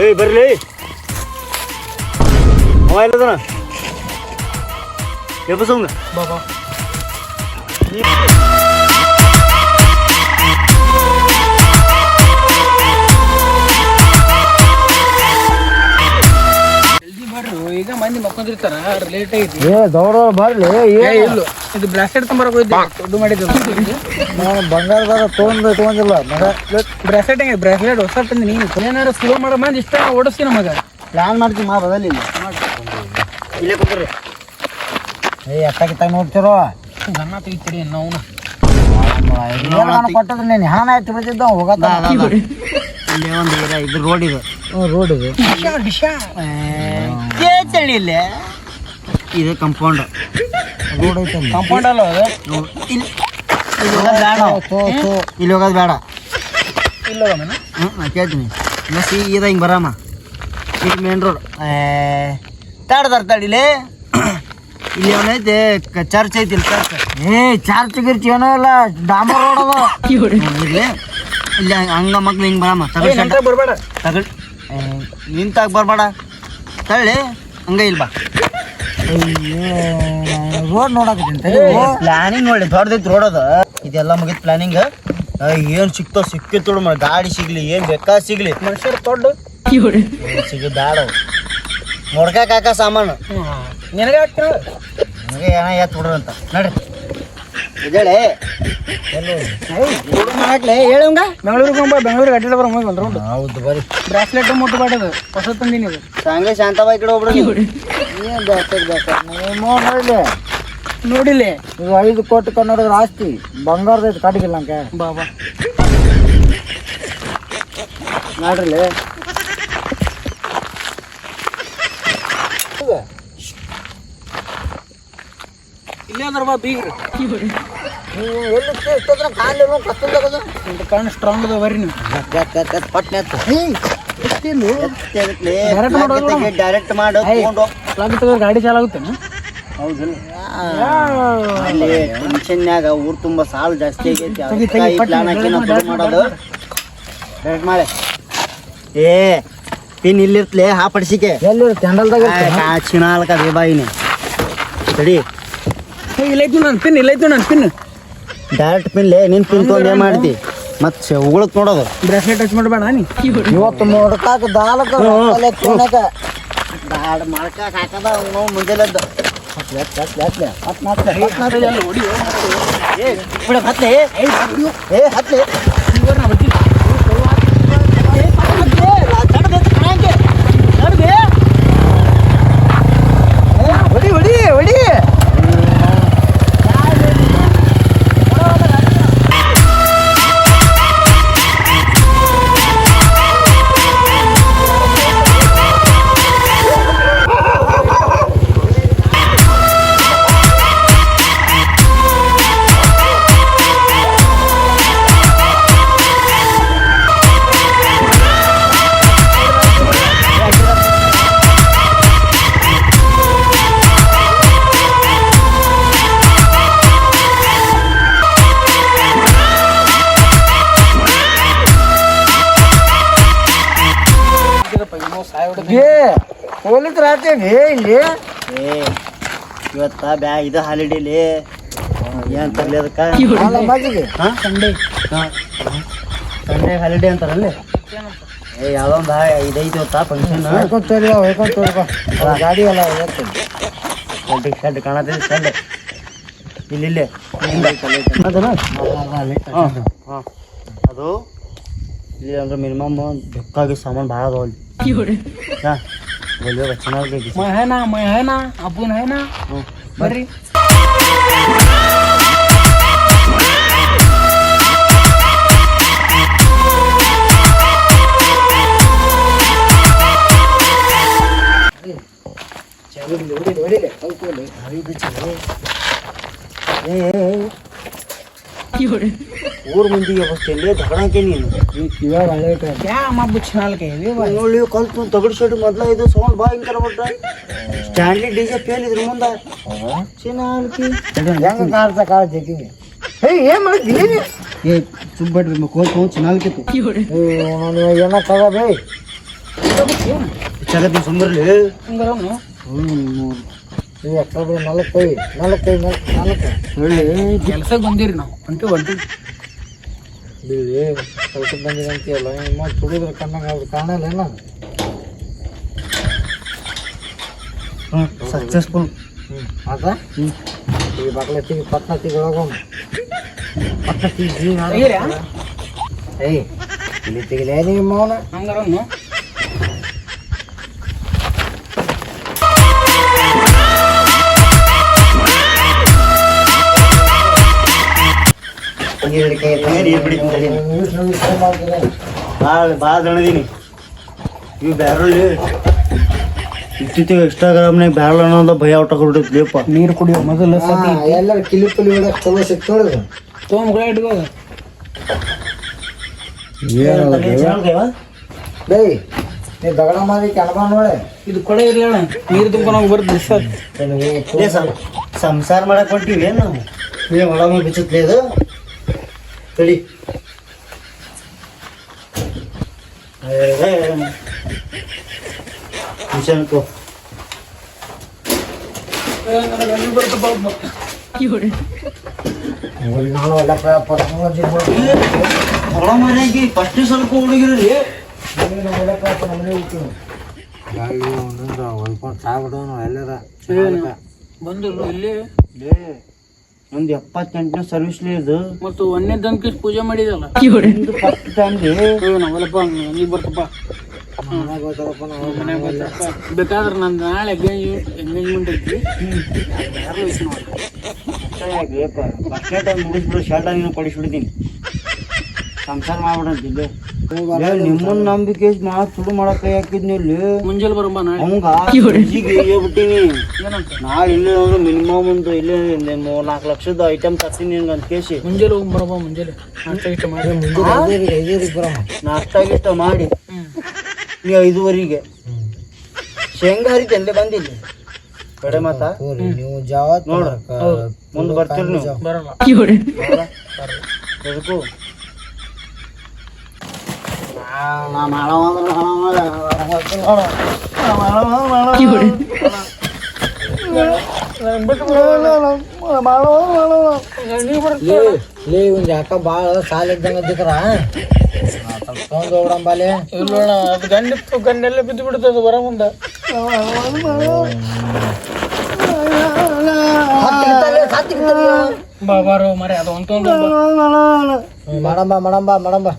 ಏಯ್ ಬರ್ಲಿ ಅವ ಇಲ್ಲದನ ಎಬ್ಬಸಂಗ ಬಾಬಾ ಈಗ ಮಂದಿ ಮಕ್ಕೊಂದಿರ್ತಾರ ಲೇಟ್ ಐತಿ ದೌಡ ಬರ್ಲಿ ಇಲ್ಲ ಇದು ಬ್ರಾಸ್ಲೆಟ್ ತೊಂಬರಕ್ ಹೋಯ್ತು ದುಡ್ಡು ಮಾಡಿದ್ದು ನಾನು ಬಂಗಾರದಾಗ ತೊಗೊಂಡಿಲ್ಲ ಮಗ ಬ್ರಾಸ್ಲೆಟ್ ಹೆಂಗೆ ಬ್ರಾಸ್ಲೆಟ್ ಹೊಸ ತಂದು ನೀನು ಏನಾರು ಸ್ಲೋ ಮಾಡೋ ಮಂದಿ ಇಷ್ಟ ಓಡಿಸ್ತೀನಿ ಮಗ ಪ್ಲಾನ್ ಮಾಡ್ತೀನಿ ಮಾ ಬದಲಿ ಇಲ್ಲೇ ಕೂತ್ರಿ ಎತ್ತಾಗಿತ್ತಾಗ ನೋಡ್ತಿರೋ ಗನ್ನ ತೆಗಿತೀರಿ ನಾವು ಕೊಟ್ಟದ್ರೆ ನೀನು ಹಾನ ಇಟ್ಟು ಬಿಡ್ತಿದ್ದ ಹೋಗತ್ತ ಇಲ್ಲೇ ಒಂದು ಇದು ರೋಡ್ ಇದು ರೋಡ್ ಇದು ಇಲ್ಲ ಇದು ಕಂಪೌಂಡ್ ರೋಡ್ ಐತೆ ಕಾಂಪೌಂಡ್ ಅಲ್ಲ ಅದು ಇಲ್ಲಿ ಹೋಗೋದು ಬೇಡ ಇಲ್ಲ ನಾ ಕೇಳ್ತೀನಿ ಇಲ್ಲ ಸೀದಾ ಹಿಂಗೆ ಬರಮ್ಮ ಇದು ಮೇನ್ ರೋಡ್ ತಡಿಲೇ ಇಲ್ಲಿ ಏನೈತೆ ಚರ್ಚ್ ಐತಿ ಇಲ್ಲಿ ಚರ್ಚ್ ಚರ್ಚ್ ಗಿರ್ಚ್ ಏನೋ ಇಲ್ಲ ಡಾಂಬರ್ ರೋಡ್ ಅದ ಇಲ್ಲಿ ಇಲ್ಲಿ ಹಂಗ ಮಕ್ಳು ಹಿಂಗೆ ಬರಮ್ಮ ಬರ್ಬೇಡ ತಗಲ್ ನಿಂತಾಗ ಬರ್ಬೇಡ ತಳ್ಳಿ ಹಂಗ ಇಲ್ಲ ಬಾ ರೋಡ್ ನೋಡಕತ್ತೀನಿ ಪ್ಲಾನಿಂಗ್ ನೋಡಿ ದೊಡ್ಡದೈತಿ ರೋಡ್ ಅದ ಇದೆಲ್ಲ ಮುಗಿತ್ ಪ್ಲಾನಿಂಗ್ ಏನ್ ಸಿಕ್ತಾವ ಸಿಕ್ಕಿತ್ತು ನೋಡ ಗಾಡಿ ಸಿಗ್ಲಿ ಏನ್ ಬೇಕಾ ಸಿಗ್ಲಿ ಮನುಷ್ಯರು ದೊಡ್ಡ ಸಿಗ ಬ್ಯಾಡ ನೋಡ್ಕಾಕ ಹಾಕ ಸಾಮಾನು ನಿನಗೆ ಹಾಕ್ತಿರ ನನಗೆ ಏನ ಎತ್ ಬಿಡ್ರಿ ಅಂತ ನಡ್ರಿ ಇದೇಳೆ ಹಾಕ್ಲೆ ಹೇಳಂಗ ಬೆಂಗಳೂರಿಗೆ ಅಡ್ಡಿಲ್ಲ ಬರೋ ಹೋಗಿ ಬಂದ್ರು ಹೌದು ಬರೀ ಬ್ರಾಸ್ಲೆಟ್ ಮುಟ್ಟು ಬಾಡದು ಹೊಸ ತಂದಿನಿ ಇದು ಹಂಗೆ ಶಾಂತವಾಗಿ ಕಡೆ ಹೋಗ್ಬಿಡು ಏನ್ ನೋಡ್ಲಿ ನೋಡಿಲ್ಲ ಇದು 5 ಕೋಟಿ ಕನ್ನಡದ ಆಸ್ತಿ ಬಂಗಾರದ ಕಾಟಿಗಿಲ್ಲ ಅಂಕ ಬಾಬಾ ನೋಡ್ರಿ ಇಲ್ಲೇ ಅಂದ್ರ ಬಾ ಬೀಗ್ರಿ ಎಲ್ಲಿ ಕಾಲು ಕತ್ತಲ್ದಾಗ ಕಣ್ಣು ಸ್ಟ್ರಾಂಗ್ ಅದ ಬರ್ರಿ ನೀವು ಪಟ್ನೆ ಡೈರೆಕ್ಟ್ ಡೈರೆಕ್ಟ್ ಮಾಡು ಪ್ಲಗ್ ತೆಗೆದ್ರೆ ಗಾಡಿ ಚಾಲಾಗುತ್ತೇನೆ ಹೌದಿಲ್ಲ ಅಲ್ಲಿ ಟೆನ್ಷನ್ಯಾಗ ಊರು ತುಂಬ ಸಾಲು ಜಾಸ್ತಿ ಆಗೈತಿ ಪ್ಲಾನ್ ಹಾಕಿ ನಾವು ಶುರು ಮಾಡೋದು ಡೈರೆಕ್ಟ್ ಮಾಡಿ ಏ ಪಿನ್ ಇಲ್ಲಿರ್ತಲೇ ಹಾ ಪಡಿಸಿಕೆ ಎಲ್ಲಿ ಕ್ಯಾಂಡಲ್ದಾಗ ಚಿನಾಲ್ಕ ದೇಬಾಯಿನಿ ತಡಿ ಇಲ್ಲೈತು ನನ್ನ ಪಿನ್ ಪಿನ್ ಡೈರೆಕ್ಟ್ ಪಿನ್ ನಿನ್ ಪಿನ್ ತೊಗೊಂಡು ಏನು ಮಾಡ್ತಿ ಮತ್ತೆ ಉಗುಳಕ್ ನೋಡೋದು ಬ್ರಾಸ್ಲೆಟ್ ಟಚ್ ಮಾಡಬೇಡ ನೀ ಇವತ್ತು ನೋಡ್ಕಾಕ ದಾಲಕ ದಾಡ ಮಾಡ್ಕಾಕ ಹಾಕದ ನಾವು ಮುಂಜಾನೆದ್ದು ಹೊಡಿ ಪೊಲೀಸ್ ರಾತ್ರಿ ಇಲ್ಲಿ ಇವತ್ತ ಇದು ಹಾಲಿಡೇಲಿ ಏನ್ ತರ್ಲಿ ಅದಕ್ಕೆ ಸಂಡೇ ಹಾಲಿಡೇ ಅಂತಾರಲ್ಲಿ ಯಾವ್ದೋ ಒಂದು ಇದೈತಿ ಇವತ್ತ ಫಂಕ್ಷನ್ ಗಾಡಿ ಎಲ್ಲ ಶೆಡ್ ಕಾಣತೈತಿ ಶೆಡ್ ಇಲ್ಲಿ ಅದು ಇಲ್ಲಿ ಅಂದ್ರೆ ಮಿನಿಮಮ್ ಬೇಕಾಗಿ ಸಾಮಾನು ಭಾಳ ಅದಾವ ಅಲ್ಲಿ बोलिए ಚೆನ್ನಾಗಿ मैं है ना अपुन है ना ಬರ್ರಿ ಊರ್ ಮಂದಿಗೆ ಬಸ್ತಿಲ್ಲ ತಗೊಳಕ್ಕೆ ನೀನು ಇವಾಗ ನೋಡಿ ಕಲ್ತು ತಗಡ್ ಶೆಡ್ ಮೊದ್ಲ ಇದು ಸೌಂಡ್ ಭಯಂಕರ ಬಿಟ್ಟ ಸ್ಟ್ಯಾಂಡ್ಲಿ ಡಿಜೆ ಫೇಲ್ ಇದ್ರ ಮುಂದ ಏನ್ ಮಾಡಿದ್ದೀನಿ ಏ ಸುಬ್ಬಡ್ರಿ ಕೋಚ್ ಚೆನ್ನಾಗಿತ್ತು ಏನ ತಗೋಬೇ ಚಗತ್ತಿ ಸುಂಬರ್ಲಿ ಹಂಗರವನು ಈ ಎಕ್ಸ್ಟ್ರಾ 4 ಹೇಳಿ ಕೆಲ್ಸಕ್ಕೆ ಬಂದಿರಿ ನಾವು ಹೊಂಟಿ ಬೀಳಿ ಕೆಲ್ಸಕ್ಕೆ ಬಂದಿದೆ ಅಂತೀಯಲ್ಲ ಮತ್ತೆ ತುಳಿದ್ರೆ ಕಣ್ಣಂಗೆ ಅದು ಕಾಣಲ್ಲ ಏನ ಸಕ್ಸಸ್ಫುಲ್ ಅದ ಈ ಬಾಗ್ಲತ್ತಿಗೆ ಪಟ್ನ ತೆಗೊಳಗೋಮ್ ಪಟ್ನ ತೆಗಿ ಏಯ್ ಇಲ್ಲಿ ತೆಗಿಲೇ ನಿಮ್ಮ ಮೌನ ಹಂಗರವನು ಭಾಳ ದಣದೀನಿ ಇವು ಬ್ಯಾರಳ್ಳಿ ಇತ್ತೀಚೆಗೆ ಇನ್ಸ್ಟಾಗ್ರಾಮ್ನಾಗ ಬ್ಯಾರಲ್ ಅನ್ನೋದು ಭಯ ಹೊಟ್ಟಬಿಟ್ಟಿದ್ಲಿಪ್ಪ ನೀರು ಕುಡಿಯೋ ಮೊದಲು ಎಲ್ಲರೂ ಕಿಲಿ ಪುಲಿ ಹೊಡಕ್ ಚಲೋ ಸಿಕ್ತು ನೋಡಿದ್ರು ತೊಗೊಂಡ್ಗಳ ಇಟ್ಕೋ ಬೇಯ್ ನೀ ದಗಡ ಮಾಡಿ ಕೆಣಬ ನೋಡೆ ಇದು ಕೊಡೆ ಇರ್ಲಿಲ್ಲ ನೀರು ತುಂಬ್ಕೊಂಡು ಬರುತ್ತೆ ಸಂಸಾರ ಮಾಡಕ್ ಹೊಂಟಿವಿ ಏನು ನೀವು ಒಳಗೆ ಬಿಚ್ಚತ್ಲೇ ಇದು ತಡಿ ಮಿಷನ್ಕೋ ನಾನು ಎಲ್ಲ ಹೊಳ ಮನೆಗೆ ಫಸ್ಟ್ ಸ್ವಲ್ಪ ಹುಡುಗಿರಿ ಹೊಯ್ಕೊಂಡು ಸಾಗ್ಬಿಡೋನು ಎಲ್ಲರ ಬಂದಿಲ್ಲ ಇಲ್ಲಿ ಒಂದು 78ನೇ ಸರ್ವಿಸ್ಲೇ ಇದು ಮತ್ತು 1ನೇ ದನಕ್ಕೆ ಪೂಜೆ ಮಾಡಿದಲ್ಲ ಫಸ್ಟ್ ಟೈಮ್ ನಾವಲ್ಲಪ್ಪ ನನಗೆ ಬರ್ತಪ್ಪ ಬೇಕಾದ್ರೆ ನಂದು ನಾಳೆ ಎಂಗೇಜ್ಮೆಂಟ್ ಐತಿ ಫಸ್ಟ್ನೇ ಟೈಮ್ ಮುಗಿಸ್ಬಿಡು ಶಾರ್ಟ ನೀನು ಕೊಡಿಸ್ಬಿಡ್ತೀನಿ ಸಂಸಾರ ಮಾಡ್ಬಿಡಂತಿಲ್ಲ ನಿಮ್ಮನ್ನ ನಂಬಿಕೆ ಮಾತು ಸುಡು ಮಾಡಕ್ ಕೈ ಹಾಕಿದ್ನಿ ಇಲ್ಲಿ ಮುಂಜಾನೆ ಬರಂಬ ನಾಳೆ ಅವಂಗ ಬಿಟ್ಟಿನಿ ನಾಳೆ ಇಲ್ಲೇ ಅಂದ್ರೆ ಮಿನಿಮಮ್ ಒಂದು ಇಲ್ಲೇ 4 ಲಕ್ಷದ ಐಟಮ್ ತರ್ತೀನಿ ನಿನ್ಗೆ ಅಂತ ಕೇಸಿ ಮುಂಜಾನೆ ಹೋಗಿ ಬರಪ್ಪ ಮುಂಜಾನೆ ನಾಷ್ಟ ಇಷ್ಟ ಮಾಡಿ ನಾಷ್ಟ ಗಿಷ್ಟ ಮಾಡಿ ನೀವು 5:15 ಶೇಂಗಾ ಹರಿತಿ ಅಲ್ಲೇ ಬಂದಿಲ್ಲ ಕಡೆ ಮಾತಾ ನೀವು ಜಾವತ್ ನೋಡು ಮುಂದೆ ಬರ್ತೀರಿ ನೀವು ಬರಲ್ಲ ಎದಕ್ಕೂ ಒಂದು ಯಾಕ ಭಾಳ ಸಾಲ ಇದ್ದಂಗೆ ಅದಿಕ್ರ ಸ್ವಲ್ಪ ತೊಗೊಂಡು ಹೋಗ್ರಂಬಾಲೆ ಇಲ್ಲ ಅದು ಗಂಡಿತ್ತು ಗಂಡೆಲ್ಲ ಬಿದ್ದು ಬಿಡ್ತದೆ ಬರ ಮುಂದೆ ಬಾಬಾರು ಮರೆ ಅದು ಅಂತ ಮಾಡಂಬ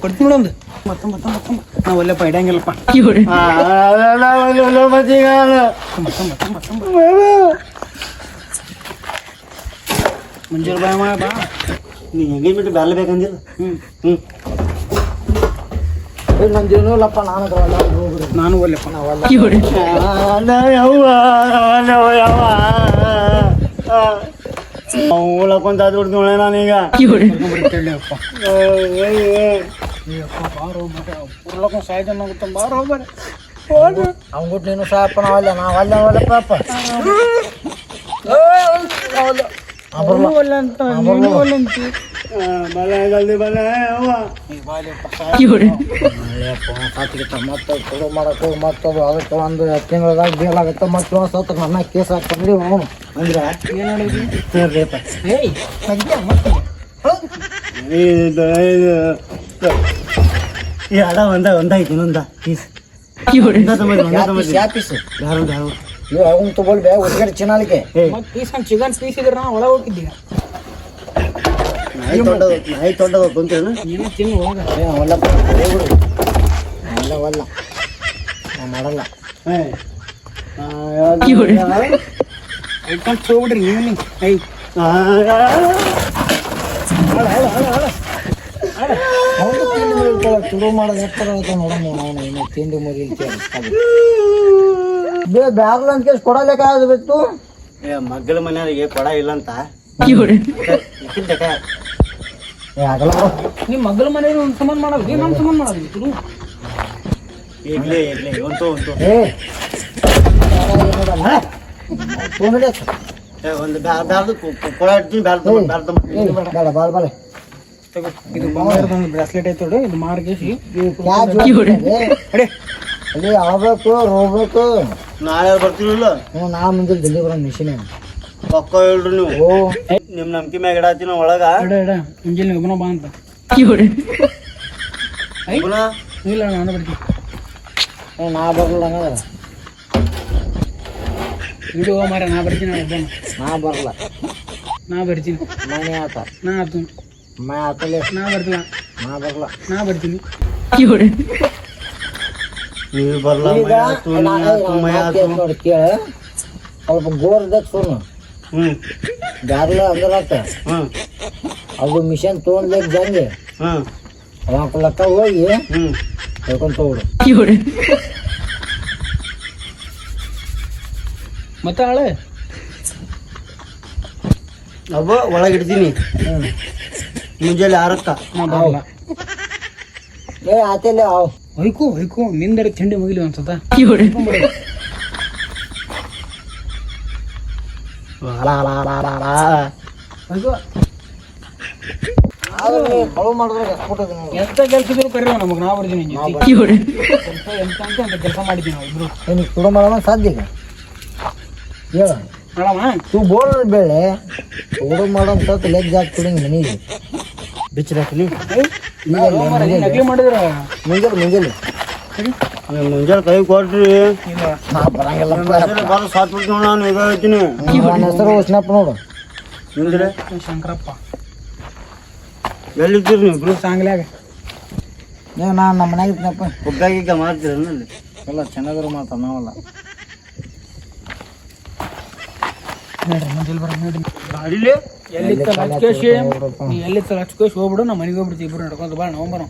ಕೊಡ್ತೀನಿ ನೋಡೊಂದು ನಾವು ಒಳ್ಳೆಪ್ಪ ಇಡಂಗಿಲ್ಲಪ್ಪ ಮುಂಜಾನೆ ಬಾಯ್ ಮಾಡ ಬಾ ನೀ ಹೆಂಗೆ ಬಿಟ್ಟು ಬ್ಯಾಲ ಬೇಕಂದಿಲ್ಲ ನಂದೇನೂ ಇಲ್ಲಪ್ಪ ನಾನು ಒಳ್ಳೆಪ್ಪ ಉಳಕೊಂತ ದುಡ್ದು ನೋಡ ನಾನೀಗ ಬಾರೋ ಮಗ ಉರ್ಲಕ್ಕ ಸಾಯ್ತಾನ ಆಗುತ್ತೆ ಬಾರೋ ಬರ್ರಿ ಅವ್ಬಿಟ್ಟು ನೀನು ಸಾಯಪ್ಪ ನಾವಲ್ಲಪ್ಪ ಮತ್ತದು ಅದಕ್ಕೆ ಒಂದು ತಿಂಗಳದಾಗ ಬೇಲಾಗತ್ತೆ ಮತ್ತೆ ಒಂದು ಸತ್ತ ನನ್ನ ಕೇಸ್ ಹಾಕ್ಕೊಂಡ್ರಿ ಅವನು ಅಂದ್ರೆ ಈ ಹಡ ಒಂದಾಯ್ತು ಇನ್ನೊಂದ ಪೀಸ್ ಅವನು ತಗೊಳ್ಬೇ ಒಟ್ಟಿಗೆ ಚಿನ್ನಾಲಿಗೆ ಪೀಸ್ ಚಿಕನ್ ಪೀಸ್ ಇದ್ರೆ ನಾವು ಒಳಗೆ ಹೋಗಿದ್ದೀವಿ ನಾಯಿ ತೊಂಡದ ಬಂತೀರಣ ನೀನು ತಿನ್ನು ಹೋಗ ಒಲ್ಲಪ್ಪ ಒಲ್ಲ ನಾ ಮಾಡಲ್ಲ ಇಟ್ಕೊಂಡು ಹೋಗ್ಬಿಡ್ರಿ ನೀವು ಐ ಅವನು ತಿಂಡಿ ಶುರು ಮಾಡೋದು ಎತ್ತರ ನೋಡಮ್ಮ ಅವನು ಇನ್ನು ತಿಂಡಿ ಮುಗಿಲ್ತಿ ಬ್ಯಾಗ್ಲ ಅಂತ ಕೇಳಿ ಕೊಡಲೇಕ ಬಿತ್ತು ಮಗ್ಗಲ ಮನೆಯವರಿಗೆ ಕೊಡ ಇಲ್ಲ ಅಂತ ಆಗಲ್ಲ ನಿಮ್ಮ ಮಗಳ ಮನೆಗೆ ಒಂದು ಸಂಬಂಧ ಮಾಡೋದು ನಮ್ಮ ಸಂಬಂಧ ಮಾಡೋದು ಈಗಲೇ ಒಂಟು ಒಂದು ಬ್ಯಾರ್ದು ಕೊಡ ಇಡ್ತೀನಿ ಬ್ಯಾರ್ದು ಬೇಡ ಬಾಲ್ ಬಾಲೆ ತಗೋ ಇದು ಬಂಗಾರದ ಒಂದು ಬ್ರಾಸ್ಲೆಟ್ ಐತೆ ನೋಡು ಇದು ಮಾರ್ಗೇಸಿ ಅಡೆ ಅಲ್ಲಿ ಆಗ್ಬೇಕು ಹೋಗ್ಬೇಕು ನಾಳೆ ಬರ್ತೀವಿಲ್ಲ ಹ್ಞೂ ನಾ ಮುಂಜಾನೆ ಜಲ್ದಿ ಬರೋ ಮಿಷಿನ್ ಪಕ್ಕ ಹೇಳ್ರಿ ನೀವು ಓ ನಿಮ್ ನಂಬಿಕೆ ಮ್ಯಾಗ ಇಡಾತಿನ ಒಳಗ ಎಡ ಮುಂಜಾನೆ ಒಬ್ಬನ ಬಾ ಅಂತ ಪುನಃ ಇಲ್ಲ ನಾನು ಬರ್ತೀನಿ ನಾ ಬರಲ್ಲ ಹಂಗಂದ್ರೆ ಇಡು ಮಾರ ನಾ ಬರ್ತೀನಿ ಒಬ್ಬನ ನಾ ಬರಲ್ಲ ನಾ ಬರ್ತೀನಿ ಮನೆ ಆತ ನಾ ಆತು ಮೈ ಆತಲೆ ನಾ ಬರ್ತಿಲ್ಲ ನಾ ಬರಲ್ಲ ನಾ ಬರ್ತೀನಿ ನೀವು ಬರ್ಲ ಮೈ ಆತು ನೀ ಆತು ಮೈ ಆತು ನೋಡಿ ಕೇಳ ಸ್ವಲ್ಪ ಗೋರ್ದಾಗ ಸುಣ್ಣು ಹ್ಮ್ ಬ್ಯಾರ್ಲ ಅಂದ್ರಾತ ಹ್ಮ್ ಅದು ಮಿಷನ್ ತೊಗೊಂಡ್ಲೇಕ್ ಜಂಗೆ ಹ್ಮ್ ಅವಕ್ಕ ಹೋಗಿ ಹ್ಮ್ ಹೇಳ್ಕೊಂಡ್ ತಗೊಡು ಮತ್ತೆ ಆಳೆ ಅಬ್ಬ ಒಳಗೆ ಇಡ್ತೀನಿ ಮುಂಜಾನೆ 6ಕ್ಕ ನಾ ಬರಲ್ಲ ಏ ಆತಲೆ ಅವ್ ಹೊಯ್ಕು ಹೊಯ್ಕು ನಿಂದರ ತಿಂಡಿ ಮುಗಿಲಿ ಅನ್ಸತ್ತ ಹೊಯ್ಕು ಕಳು ಮಾಡಿದ್ರೆ ಎಸ್ಬಿಟ್ಟದ ನೋಡಿ ಎಂತ ಕೆಲಸ ಇದ್ರು ಕರೀವ ನಮಗೆ ನಾ ಬರ್ತೀನಿ ಎಂತ ಅಂತ ಕೆಲಸ ಮಾಡಿದ್ದೀವಿ ನಾವು ಇಬ್ರು ನೀನು ಸುಡು ಮಾಡೋಣ ಸಾಧ್ಯ ಈಗ ಹೇಳ ಮೇಡಮ ತೂ ಬೋರ್ ಬೇಳೆ ಸುಡು ಮಾಡೋ ಸ್ವಲ್ಪ ಲೆಗ್ ಹಾಕ್ಬಿಡಿ ಮನೆಗೆ ಬಿಚ್ಚಾಕಲಿ ನಕಲಿ ಮಾಡಿದ್ರ ಮುಂಜಾನೆ ಮುಂಜಾನೆ ಕೈ ಕೊಟ್ರಿ ಇಲ್ಲ ನಾ ಬರಂಗಿಲ್ಲ ಬರ ಸಾತ್ ಬಿಟ್ಟು ನೋಡ ನಾನು ಈಗ ಹೇಳ್ತೀನಿ ನನ್ನ ಹೆಸರು ಸ್ನಾಪ್ ನೋಡು ನಿಂದ್ರೆ ಶಂಕರಪ್ಪ ಎಲ್ಲಿದ್ದೀರಿ ನೀವು ಇಬ್ರು ಸಾಂಗ್ಲ್ಯಾಗ ನೀವು ನಾನು ನಮ್ಮ ಮನೆಗೆ ಇದ್ನಪ್ಪ ಒಬ್ಬಾಗೀಗ ಮಾಡ್ತೀರಲ್ಲಿ ಎಲ್ಲ ಚೆನ್ನಾಗಿರೋ ಮಾತಾಡ ನಾವಲ್ಲ ನೋಡ್ರಿ ಮುಂಜಾನೆ ಬರ ನೋಡ್ರಿ ಗಾಡಿಲಿ ಎಲ್ಲಿತ್ತ ಲಚ್ಕೇಶಿ ನೀ ಎಲ್ಲಿತ್ತ ಲಚ್ಕೇಶಿ ಹೋಗ್ಬಿಡು ನಮ್ಮ ಮನೆಗೆ ಹೋಗ್ಬಿಡ್ತೀವಿ ಇಬ್ರು ನಡ್ಕೊಂಡು ಬಾ ನಾವು ಬರೋ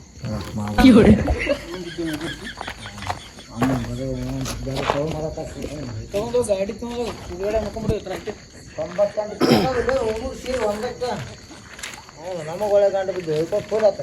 ತಗೊಂಡು ಗಾಡಿ ತಗೊಂಡು ಹುಡುಗಡೆ ಮಾಡ್ಕೊಂಡ್ಬಿಡು ಅಷ್ಟೇ ನಮಗೆ ಒಳ್ಳೆ ಗಂಟು ಬಿದ್ದು ಫೋನ್ ಆತ